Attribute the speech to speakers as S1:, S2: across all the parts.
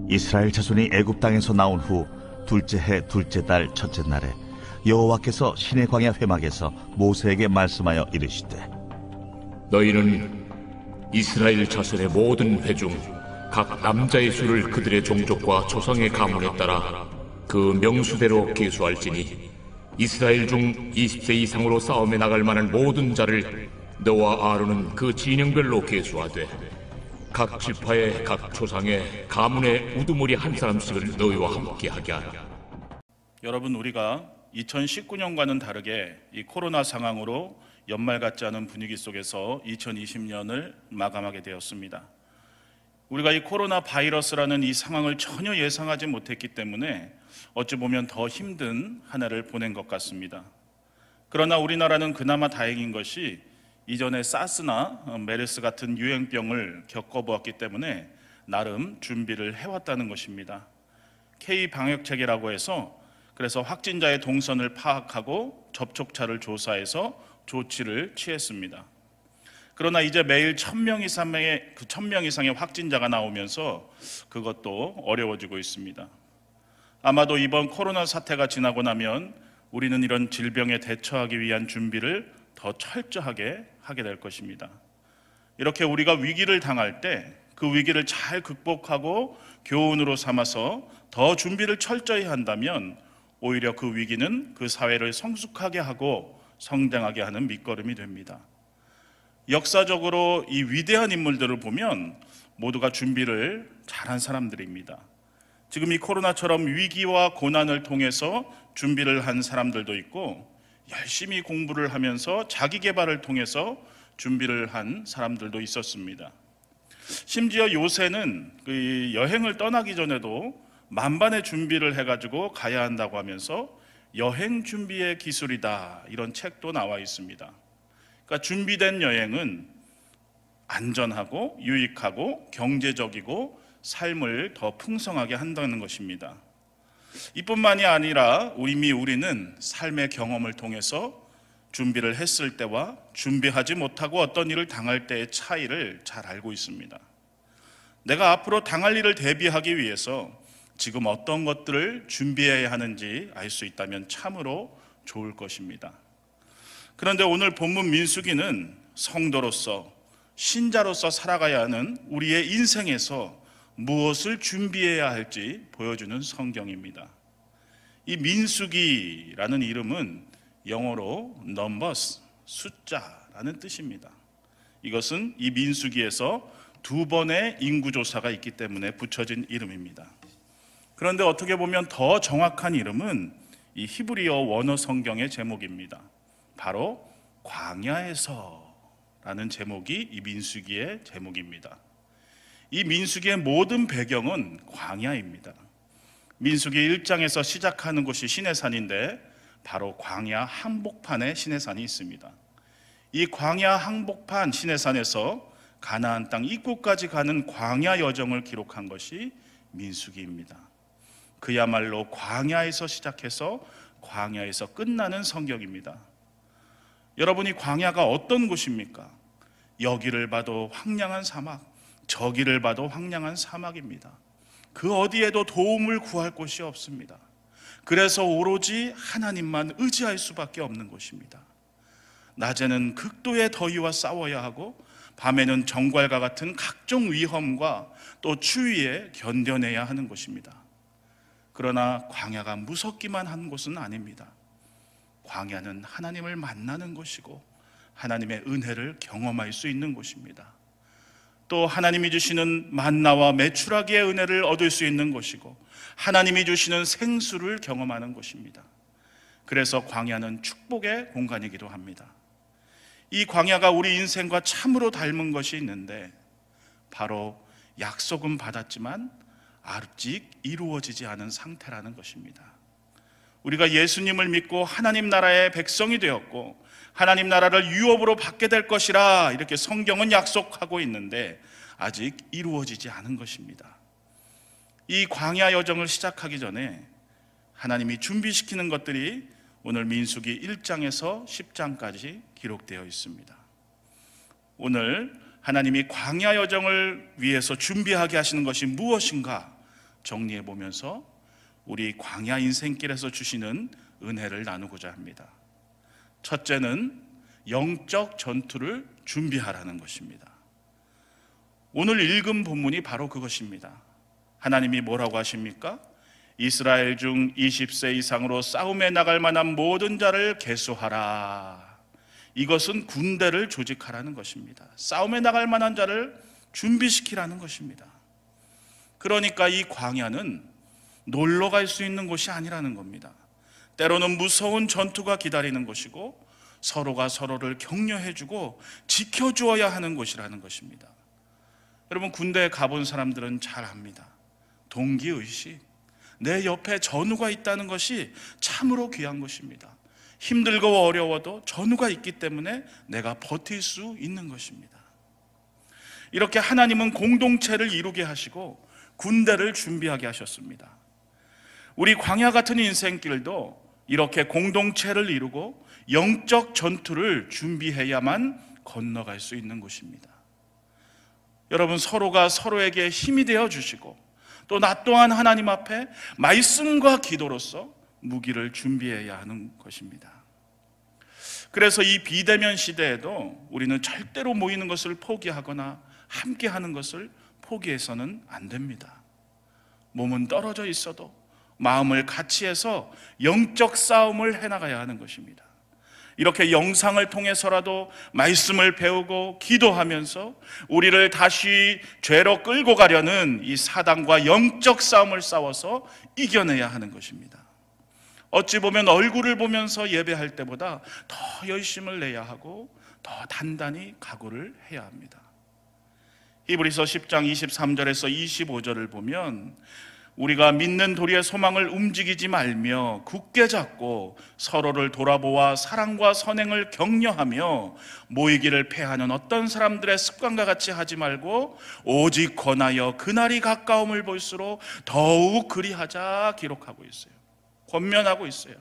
S1: 이스라엘 자손이 애굽 땅에서 나온 후 둘째 해 둘째 달 첫째 날에 여호와께서 시내 광야 회막에서 모세에게 말씀하여 이르시되
S2: 너희는 이스라엘 자손의 모든 회 중 각 남자의 수를 그들의 종족과 조상의 가문에 따라 그 명수대로 계수할지니 이스라엘 중 20세 이상으로 싸움에 나갈 만한 모든 자를 너와 아론은 그 진영별로 계수하되 각 지파의 각 조상의 가문의 우두머리 한 사람씩을 너희와 함께 하게 하라.
S3: 여러분, 우리가 2019년과는 다르게 이 코로나 상황으로 연말 같지 않은 분위기 속에서 2020년을 마감하게 되었습니다. 우리가 이 코로나 바이러스라는 이 상황을 전혀 예상하지 못했기 때문에 어찌 보면 더 힘든 한 해를 보낸 것 같습니다. 그러나 우리나라는 그나마 다행인 것이 이전에 사스나 메르스 같은 유행병을 겪어보았기 때문에 나름 준비를 해왔다는 것입니다. K-방역체계라고 해서 그래서 확진자의 동선을 파악하고 접촉자를 조사해서 조치를 취했습니다. 그러나 이제 매일 1000명 이상의 확진자가 나오면서 그것도 어려워지고 있습니다. 아마도 이번 코로나 사태가 지나고 나면 우리는 이런 질병에 대처하기 위한 준비를 더 철저하게 하게 될 것입니다. 이렇게 우리가 위기를 당할 때 그 위기를 잘 극복하고 교훈으로 삼아서 더 준비를 철저히 한다면 오히려 그 위기는 그 사회를 성숙하게 하고 성장하게 하는 밑거름이 됩니다. 역사적으로 이 위대한 인물들을 보면 모두가 준비를 잘한 사람들입니다. 지금 이 코로나처럼 위기와 고난을 통해서 준비를 한 사람들도 있고 열심히 공부를 하면서 자기 개발을 통해서 준비를 한 사람들도 있었습니다. 심지어 요새는 그 여행을 떠나기 전에도 만반의 준비를 해가지고 가야 한다고 하면서 여행 준비의 기술이다, 이런 책도 나와 있습니다. 그러니까 준비된 여행은 안전하고 유익하고 경제적이고 삶을 더 풍성하게 한다는 것입니다. 이뿐만이 아니라 이미 우리는 삶의 경험을 통해서 준비를 했을 때와 준비하지 못하고 어떤 일을 당할 때의 차이를 잘 알고 있습니다. 내가 앞으로 당할 일을 대비하기 위해서 지금 어떤 것들을 준비해야 하는지 알 수 있다면 참으로 좋을 것입니다. 그런데 오늘 본문 민수기는 성도로서, 신자로서 살아가야 하는 우리의 인생에서 무엇을 준비해야 할지 보여주는 성경입니다. 이 민수기라는 이름은 영어로 numbers, 숫자라는 뜻입니다. 이것은 이 민수기에서 2번의 인구조사가 있기 때문에 붙여진 이름입니다. 그런데 어떻게 보면 더 정확한 이름은 이 히브리어 원어 성경의 제목입니다. 바로 광야에서라는 제목이 이 민수기의 제목입니다. 이 민수기의 모든 배경은 광야입니다. 민수기 1장에서 시작하는 곳이 시내산인데 바로 광야 한복판에 시내산이 있습니다. 이 광야 한복판 시내산에서 가나안 땅 입구까지 가는 광야 여정을 기록한 것이 민수기입니다. 그야말로 광야에서 시작해서 광야에서 끝나는 성경입니다. 여러분이 광야가 어떤 곳입니까? 여기를 봐도 황량한 사막, 저기를 봐도 황량한 사막입니다. 그 어디에도 도움을 구할 곳이 없습니다. 그래서 오로지 하나님만 의지할 수밖에 없는 곳입니다. 낮에는 극도의 더위와 싸워야 하고 밤에는 정갈과 같은 각종 위험과 또 추위에 견뎌내야 하는 곳입니다. 그러나 광야가 무섭기만 한 곳은 아닙니다. 광야는 하나님을 만나는 곳이고 하나님의 은혜를 경험할 수 있는 곳입니다. 또 하나님이 주시는 만나와 메추라기의 은혜를 얻을 수 있는 곳이고 하나님이 주시는 생수를 경험하는 곳입니다. 그래서 광야는 축복의 공간이기도 합니다. 이 광야가 우리 인생과 참으로 닮은 것이 있는데 바로 약속은 받았지만 아직 이루어지지 않은 상태라는 것입니다. 우리가 예수님을 믿고 하나님 나라의 백성이 되었고 하나님 나라를 유업으로 받게 될 것이라 이렇게 성경은 약속하고 있는데 아직 이루어지지 않은 것입니다. 이 광야 여정을 시작하기 전에 하나님이 준비시키는 것들이 오늘 민수기 1장에서 10장까지 기록되어 있습니다. 오늘 하나님이 광야 여정을 위해서 준비하게 하시는 것이 무엇인가 정리해 보면서 우리 광야 인생길에서 주시는 은혜를 나누고자 합니다. 첫째는 영적 전투를 준비하라는 것입니다. 오늘 읽은 본문이 바로 그것입니다. 하나님이 뭐라고 하십니까? 이스라엘 중 20세 이상으로 싸움에 나갈 만한 모든 자를 계수하라. 이것은 군대를 조직하라는 것입니다. 싸움에 나갈 만한 자를 준비시키라는 것입니다. 그러니까 이 광야는 놀러 갈 수 있는 곳이 아니라는 겁니다. 때로는 무서운 전투가 기다리는 것이고 서로가 서로를 격려해주고 지켜주어야 하는 곳이라는 것입니다. 여러분, 군대에 가본 사람들은 잘 압니다. 동기의식, 내 옆에 전우가 있다는 것이 참으로 귀한 것입니다. 힘들고 어려워도 전우가 있기 때문에 내가 버틸 수 있는 것입니다. 이렇게 하나님은 공동체를 이루게 하시고 군대를 준비하게 하셨습니다. 우리 광야 같은 인생길도 이렇게 공동체를 이루고 영적 전투를 준비해야만 건너갈 수 있는 곳입니다. 여러분, 서로가 서로에게 힘이 되어 주시고 또 나 또한 하나님 앞에 말씀과 기도로서 무기를 준비해야 하는 것입니다. 그래서 이 비대면 시대에도 우리는 절대로 모이는 것을 포기하거나 함께 하는 것을 포기해서는 안 됩니다. 몸은 떨어져 있어도 마음을 같이 해서 영적 싸움을 해나가야 하는 것입니다. 이렇게 영상을 통해서라도 말씀을 배우고 기도하면서 우리를 다시 죄로 끌고 가려는 이 사단과 영적 싸움을 싸워서 이겨내야 하는 것입니다. 어찌 보면 얼굴을 보면서 예배할 때보다 더 열심을 내야 하고 더 단단히 각오를 해야 합니다. 히브리서 10장 23절에서 25절을 보면 우리가 믿는 도리의 소망을 움직이지 말며 굳게 잡고 서로를 돌아보아 사랑과 선행을 격려하며 모이기를 패하는 어떤 사람들의 습관과 같이 하지 말고 오직 권하여 그날이 가까움을 볼수록 더욱 그리하자 기록하고 있어요. 권면하고 있어요.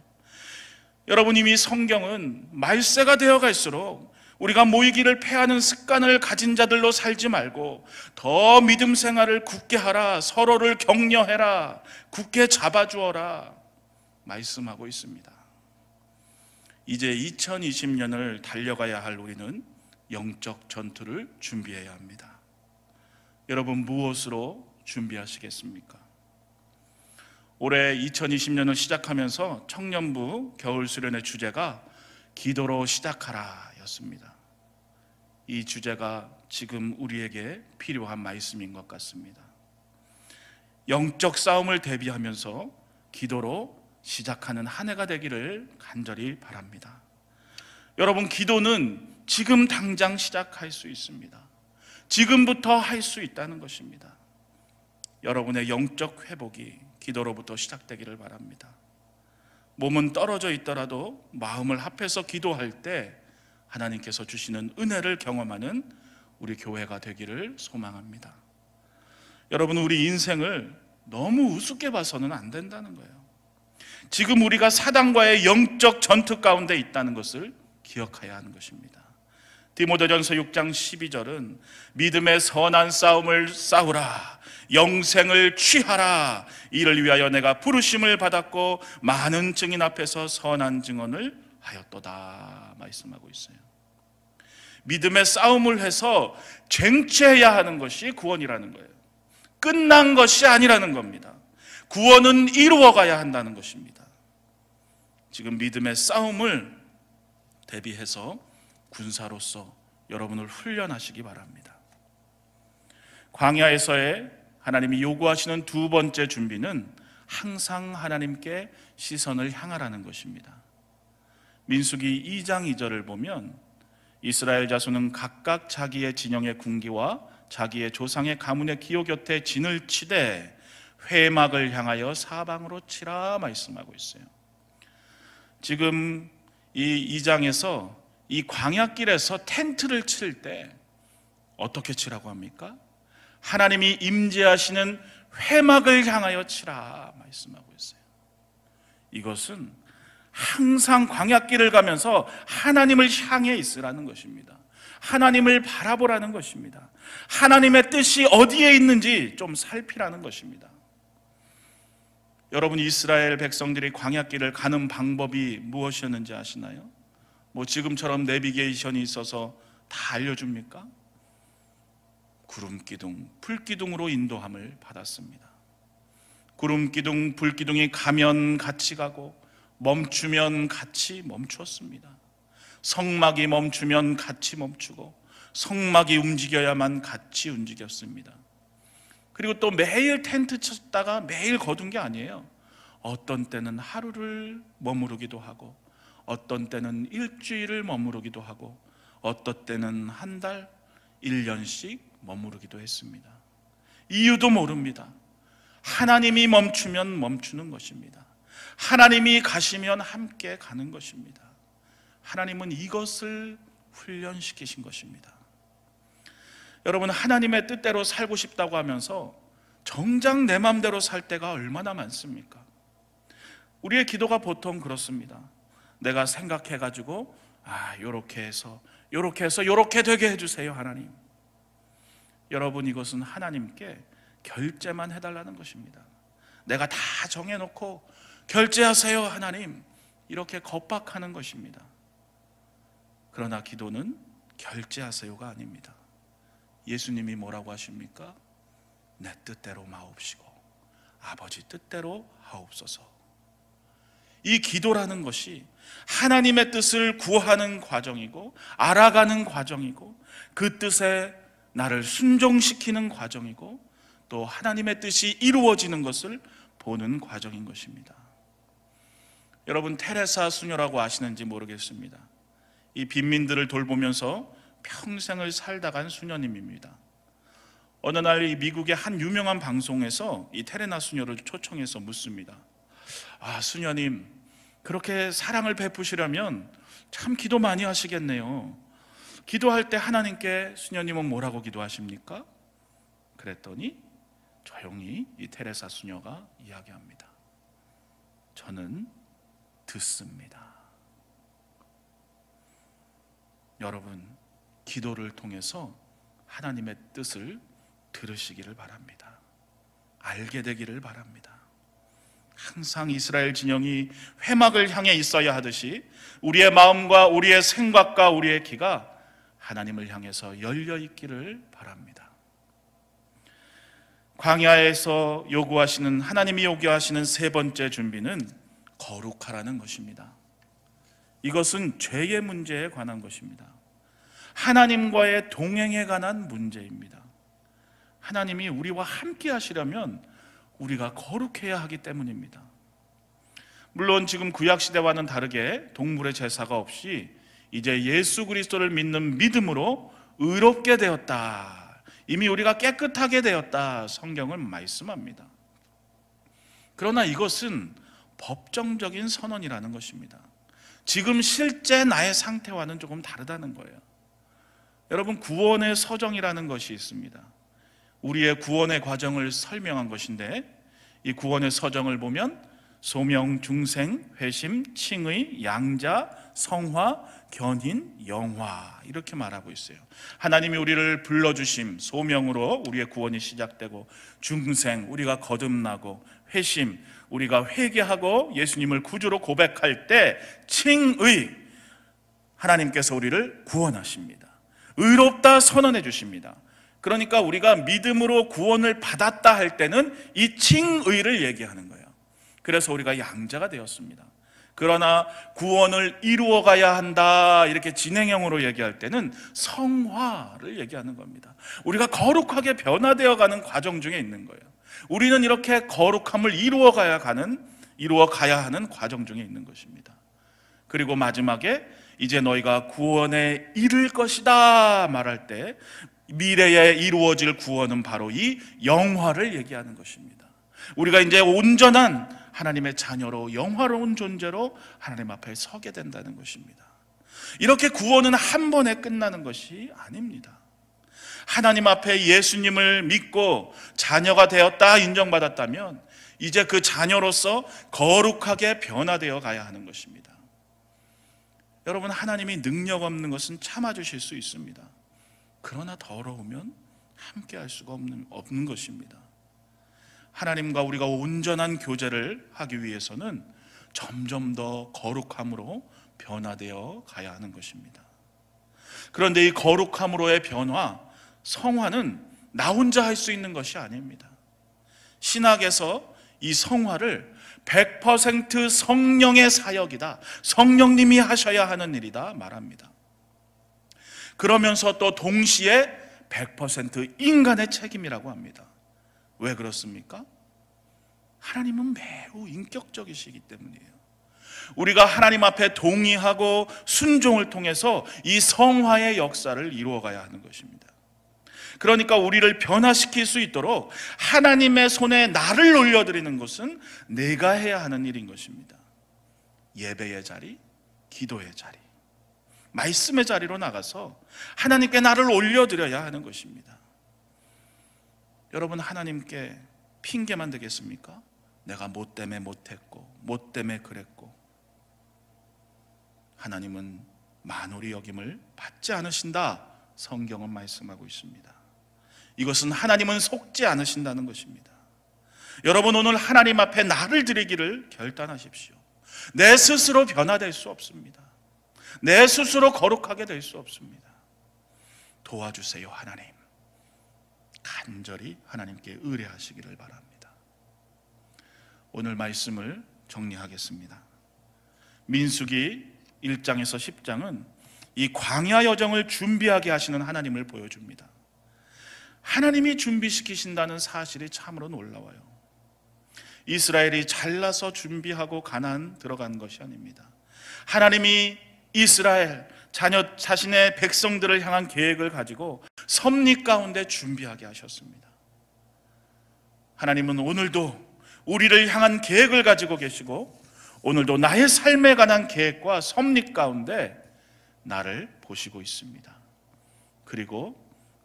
S3: 여러분, 이미 성경은 말세가 되어 갈수록 우리가 모이기를 패하는 습관을 가진 자들로 살지 말고 더 믿음 생활을 굳게 하라, 서로를 격려해라, 굳게 잡아주어라 말씀하고 있습니다. 이제 2020년을 달려가야 할 우리는 영적 전투를 준비해야 합니다. 여러분, 무엇으로 준비하시겠습니까? 올해 2020년을 시작하면서 청년부 겨울 수련의 주제가 기도로 시작하라 였습니다. 이 주제가 지금 우리에게 필요한 말씀인 것 같습니다. 영적 싸움을 대비하면서 기도로 시작하는 한 해가 되기를 간절히 바랍니다. 여러분, 기도는 지금 당장 시작할 수 있습니다. 지금부터 할 수 있다는 것입니다. 여러분의 영적 회복이 기도로부터 시작되기를 바랍니다. 몸은 떨어져 있더라도 마음을 합해서 기도할 때 하나님께서 주시는 은혜를 경험하는 우리 교회가 되기를 소망합니다. 여러분, 우리 인생을 너무 우습게 봐서는 안 된다는 거예요. 지금 우리가 사단과의 영적 전투 가운데 있다는 것을 기억해야 하는 것입니다. 디모데전서 6장 12절은 믿음의 선한 싸움을 싸우라, 영생을 취하라, 이를 위하여 내가 부르심을 받았고 많은 증인 앞에서 선한 증언을 하였도다 말씀하고 있어요. 믿음의 싸움을 해서 쟁취해야 하는 것이 구원이라는 거예요. 끝난 것이 아니라는 겁니다. 구원은 이루어가야 한다는 것입니다. 지금 믿음의 싸움을 대비해서 군사로서 여러분을 훈련하시기 바랍니다. 광야에서의 하나님이 요구하시는 두 번째 준비는 항상 하나님께 시선을 향하라는 것입니다. 민수기 2장 2절을 보면 이스라엘 자손은 각각 자기의 진영의 군기와 자기의 조상의 가문의 기호 곁에 진을 치되 회막을 향하여 사방으로 치라 말씀하고 있어요. 지금 이 2장에서 이 광야길에서 텐트를 칠 때 어떻게 치라고 합니까? 하나님이 임재하시는 회막을 향하여 치라 말씀하고 있어요. 이것은 항상 광야길을 가면서 하나님을 향해 있으라는 것입니다. 하나님을 바라보라는 것입니다. 하나님의 뜻이 어디에 있는지 좀 살피라는 것입니다. 여러분, 이스라엘 백성들이 광야길을 가는 방법이 무엇이었는지 아시나요? 뭐 지금처럼 내비게이션이 있어서 다 알려줍니까? 구름기둥, 불기둥으로 인도함을 받았습니다. 구름기둥, 불기둥이 가면 같이 가고 멈추면 같이 멈추었습니다. 성막이 멈추면 같이 멈추고 성막이 움직여야만 같이 움직였습니다. 그리고 또 매일 텐트 쳤다가 매일 거둔 게 아니에요. 어떤 때는 하루를 머무르기도 하고 어떤 때는 일주일을 머무르기도 하고 어떤 때는 한 달, 1년씩 머무르기도 했습니다. 이유도 모릅니다. 하나님이 멈추면 멈추는 것입니다. 하나님이 가시면 함께 가는 것입니다. 하나님은 이것을 훈련시키신 것입니다. 여러분, 하나님의 뜻대로 살고 싶다고 하면서 정작 내 맘대로 살 때가 얼마나 많습니까? 우리의 기도가 보통 그렇습니다. 내가 생각해가지고 요렇게 해서 요렇게 되게 해주세요 하나님. 여러분, 이것은 하나님께 결제만 해달라는 것입니다. 내가 다 정해놓고 결제하세요 하나님, 이렇게 겁박하는 것입니다. 그러나 기도는 결제하세요가 아닙니다. 예수님이 뭐라고 하십니까? 내 뜻대로 마옵시고 아버지 뜻대로 하옵소서. 이 기도라는 것이 하나님의 뜻을 구하는 과정이고 알아가는 과정이고 그 뜻에 나를 순종시키는 과정이고 또 하나님의 뜻이 이루어지는 것을 보는 과정인 것입니다. 여러분, 테레사 수녀라고 아시는지 모르겠습니다. 이 빈민들을 돌보면서 평생을 살다 간 수녀님입니다. 어느 날 이 미국의 한 유명한 방송에서 이 테레사 수녀를 초청해서 묻습니다. 수녀님, 그렇게 사랑을 베푸시려면 참 기도 많이 하시겠네요. 기도할 때 하나님께 수녀님은 뭐라고 기도하십니까? 그랬더니 조용히 이 테레사 수녀가 이야기합니다. 저는 듣습니다. 여러분, 기도를 통해서 하나님의 뜻을 들으시기를 바랍니다. 알게 되기를 바랍니다. 항상 이스라엘 진영이 회막을 향해 있어야 하듯이 우리의 마음과 우리의 생각과 우리의 귀가 하나님을 향해서 열려 있기를 바랍니다. 광야에서 하나님이 요구하시는 세 번째 준비는 거룩하라는 것입니다. 이것은 죄의 문제에 관한 것입니다. 하나님과의 동행에 관한 문제입니다. 하나님이 우리와 함께 하시려면 우리가 거룩해야 하기 때문입니다. 물론 지금 구약시대와는 다르게 동물의 제사가 없이 이제 예수 그리스도를 믿는 믿음으로 의롭게 되었다, 이미 우리가 깨끗하게 되었다, 성경은 말씀합니다. 그러나 이것은 법정적인 선언이라는 것입니다. 지금 실제 나의 상태와는 조금 다르다는 거예요. 여러분, 구원의 서정이라는 것이 있습니다. 우리의 구원의 과정을 설명한 것인데 이 구원의 서정을 보면 소명, 중생, 회심, 칭의, 양자, 성화, 견인, 영화 이렇게 말하고 있어요. 하나님이 우리를 불러주심, 소명으로 우리의 구원이 시작되고, 중생, 우리가 거듭나고, 회심, 우리가 회개하고 예수님을 구주로 고백할 때, 칭의, 하나님께서 우리를 구원하십니다. 의롭다 선언해 주십니다. 그러니까 우리가 믿음으로 구원을 받았다 할 때는 이 칭의를 얘기하는 거예요. 그래서 우리가 양자가 되었습니다. 그러나 구원을 이루어가야 한다, 이렇게 진행형으로 얘기할 때는 성화를 얘기하는 겁니다. 우리가 거룩하게 변화되어가는 과정 중에 있는 거예요. 우리는 이렇게 거룩함을 이루어가야 하는 과정 중에 있는 것입니다. 그리고 마지막에 이제 너희가 구원에 이를 것이다 말할 때 미래에 이루어질 구원은 바로 이 영화를 얘기하는 것입니다. 우리가 이제 온전한 하나님의 자녀로, 영화로운 존재로 하나님 앞에 서게 된다는 것입니다. 이렇게 구원은 한 번에 끝나는 것이 아닙니다. 하나님 앞에 예수님을 믿고 자녀가 되었다, 인정받았다면 이제 그 자녀로서 거룩하게 변화되어 가야 하는 것입니다. 여러분, 하나님이 능력 없는 것은 참아주실 수 있습니다. 그러나 더러우면 함께 할 수가 없는 것입니다. 하나님과 우리가 온전한 교제를 하기 위해서는 점점 더 거룩함으로 변화되어 가야 하는 것입니다. 그런데 이 거룩함으로의 변화, 성화는 나 혼자 할 수 있는 것이 아닙니다. 신학에서 이 성화를 100% 성령의 사역이다, 성령님이 하셔야 하는 일이다 말합니다. 그러면서 또 동시에 100% 인간의 책임이라고 합니다. 왜 그렇습니까? 하나님은 매우 인격적이시기 때문이에요. 우리가 하나님 앞에 동의하고 순종을 통해서 이 성화의 역사를 이루어가야 하는 것입니다. 그러니까 우리를 변화시킬 수 있도록 하나님의 손에 나를 올려드리는 것은 내가 해야 하는 일인 것입니다. 예배의 자리, 기도의 자리, 말씀의 자리로 나가서 하나님께 나를 올려드려야 하는 것입니다. 여러분, 하나님께 핑계만 되겠습니까? 내가 뭐 때문에 못했고, 뭐 때문에 그랬고. 하나님은 만홀히 여김을 받지 않으신다, 성경은 말씀하고 있습니다. 이것은 하나님은 속지 않으신다는 것입니다. 여러분, 오늘 하나님 앞에 나를 드리기를 결단하십시오. 내 스스로 변화될 수 없습니다. 내 스스로 거룩하게 될 수 없습니다. 도와주세요, 하나님. 간절히 하나님께 의뢰하시기를 바랍니다. 오늘 말씀을 정리하겠습니다. 민수기 1장에서 10장은 이 광야 여정을 준비하게 하시는 하나님을 보여줍니다. 하나님이 준비시키신다는 사실이 참으로 놀라워요. 이스라엘이 잘나서 준비하고 가나안 들어간 것이 아닙니다. 하나님이 이스라엘 자신의 백성들을 향한 계획을 가지고 섭리 가운데 준비하게 하셨습니다. 하나님은 오늘도 우리를 향한 계획을 가지고 계시고, 오늘도 나의 삶에 관한 계획과 섭리 가운데 나를 보시고 있습니다. 그리고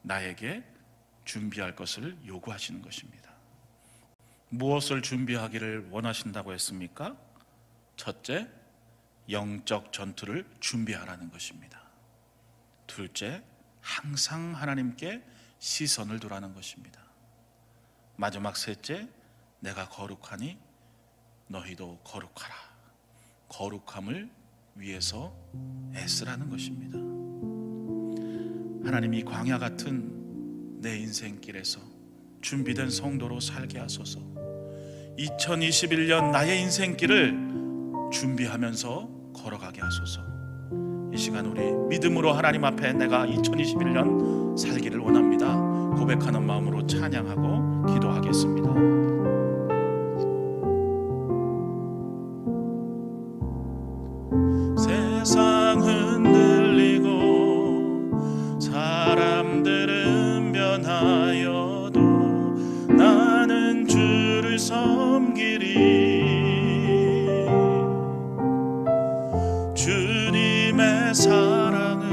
S3: 나에게 준비할 것을 요구하시는 것입니다. 무엇을 준비하기를 원하신다고 했습니까? 첫째, 영적 전투를 준비하라는 것입니다. 둘째, 항상 하나님께 시선을 두라는 것입니다. 마지막 셋째, 내가 거룩하니 너희도 거룩하라. 거룩함을 위해서 애쓰라는 것입니다. 하나님이 광야 같은 내 인생길에서 준비된 성도로 살게 하소서. 2021년 나의 인생길을 준비하면서 걸어가게 하소서. 이 시간 우리 믿음으로 하나님 앞에 내가 2021년 살기를 원합니다 고백하는 마음으로 찬양하고 기도하겠습니다. 세상 흔들리고 사람들은 변하여도 나는 주를 섬기리. 주님의 사랑은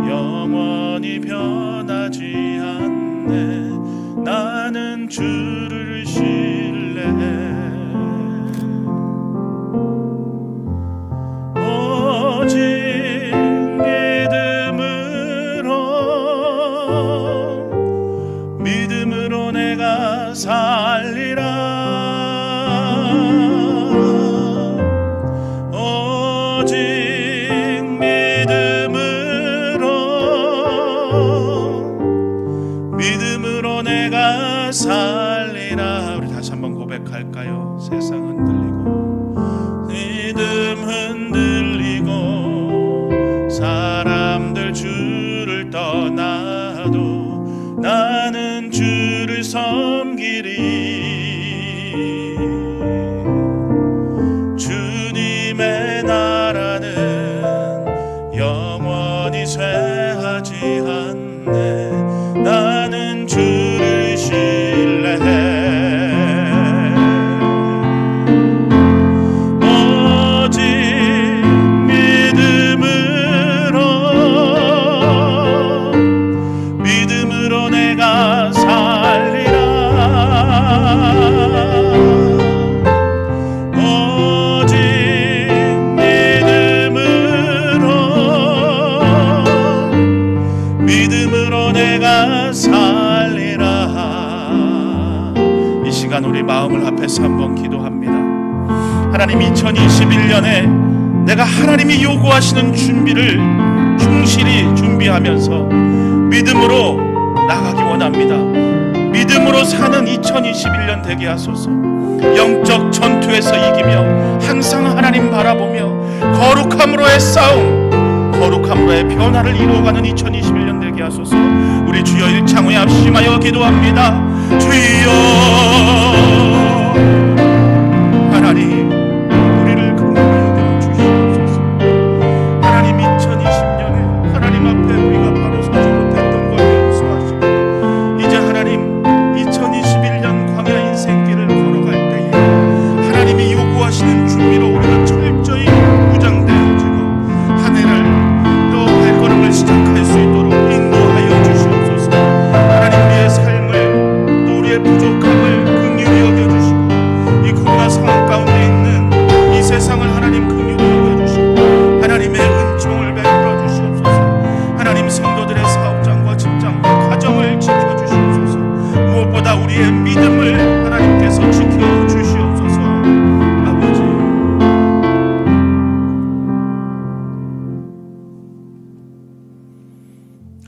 S3: 영원히 변하지 않네. 나는 주를 신뢰해. 믿음으로 내가 살리라. 오직 믿음으로 내가 살리라. 우리 다시 한번 고백할까요? 세상 흔들리고 믿음 흔들리고 사람들 주를 떠나도 나는 주를 섬기리. 주님의 나라는 영원히 쇠하지 않네. 나는 주를 신뢰해. 오직 믿음으로 내가 살리라. 시간 우리 마음을 합해서 한번 기도합니다. 하나님, 2021년에 내가 하나님이 요구하시는 준비를 충실히 준비하면서 믿음으로 나가기 원합니다. 믿음으로 사는 2021년 되게 하소서. 영적 전투에서 이기며 항상 하나님 바라보며 거룩함으로의 싸움, 거룩함으로의 변화를 이루어가는 2021년 되게 하소서. 우리 주여 일창후에 합심하여 기도합니다. 주여 하나님, 우리를 긍휼히 여겨 주시옵소서. 하나님, 2020년에 하나님 앞에 우리가 바로 서지 못했던 걸 용서하시고 이제 하나님 2021년 광야 인생길을 걸어갈 때에 하나님이 요구하시는 준비로 우리가 철저히 무장되어지고 한 해를 또 발걸음을 시작할 수 있도록 인도하여 주시옵소서. 하나님, 우리의 삶을 또 우리의 부족함을 긍휼히 여겨주시고 이 코로나 상황 가운데 있는 이 세상을 하나님 긍휼히 여겨주시고 하나님의 은총을 베풀어 주시옵소서. 하나님, 성도들의 사업장과 직장과 가정을 지켜주시옵소서. 무엇보다 우리의 믿음을 하나님께서 지켜주시옵소서. 아버지,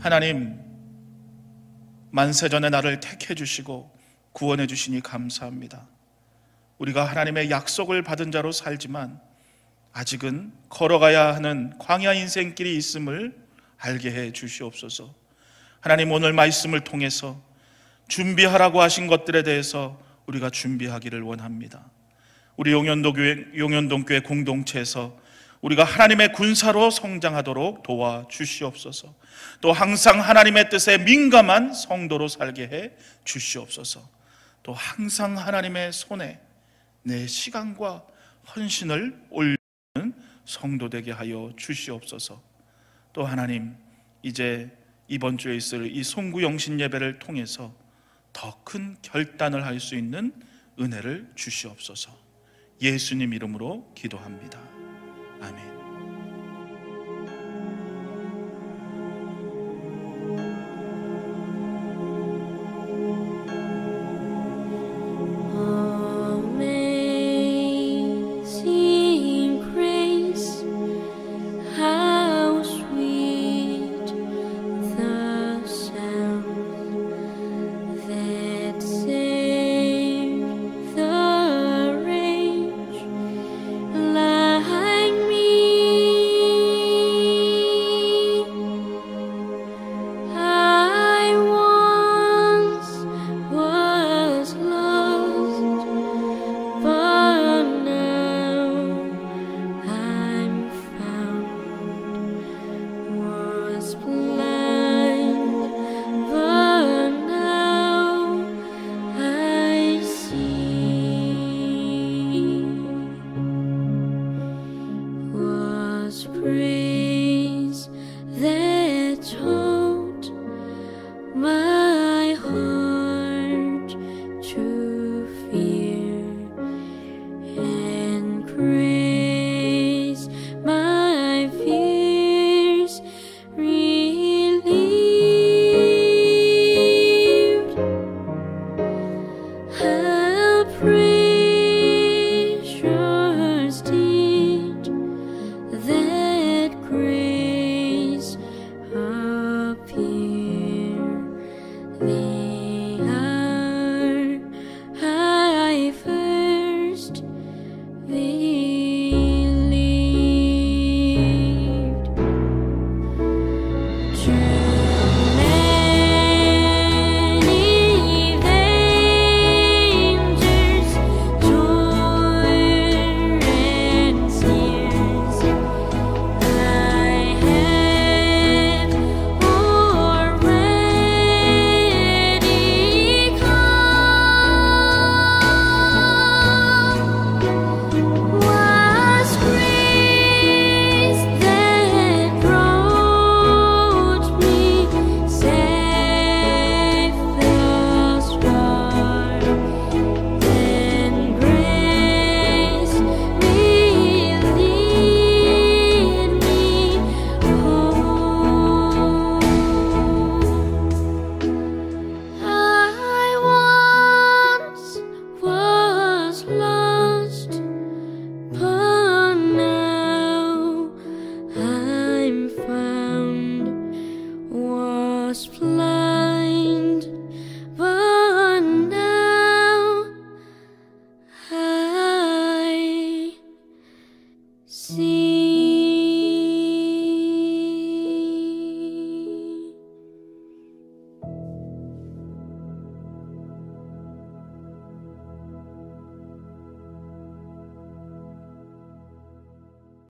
S3: 하나님, 만세전에 나를 택해 주시고 구원해 주시니 감사합니다. 우리가 하나님의 약속을 받은 자로 살지만 아직은 걸어가야 하는 광야 인생길이 있음을 알게 해 주시옵소서. 하나님, 오늘 말씀을 통해서 준비하라고 하신 것들에 대해서 우리가 준비하기를 원합니다. 우리 용현동교회 공동체에서 우리가 하나님의 군사로 성장하도록 도와주시옵소서. 또 항상 하나님의 뜻에 민감한 성도로 살게 해 주시옵소서. 또 항상 하나님의 손에 내 시간과 헌신을 올리는 성도 되게 하여 주시옵소서. 또 하나님, 이제 이번 주에 있을 이 송구 영신 예배를 통해서 더 큰 결단을 할 수 있는 은혜를 주시옵소서. 예수님 이름으로 기도합니다. 아멘.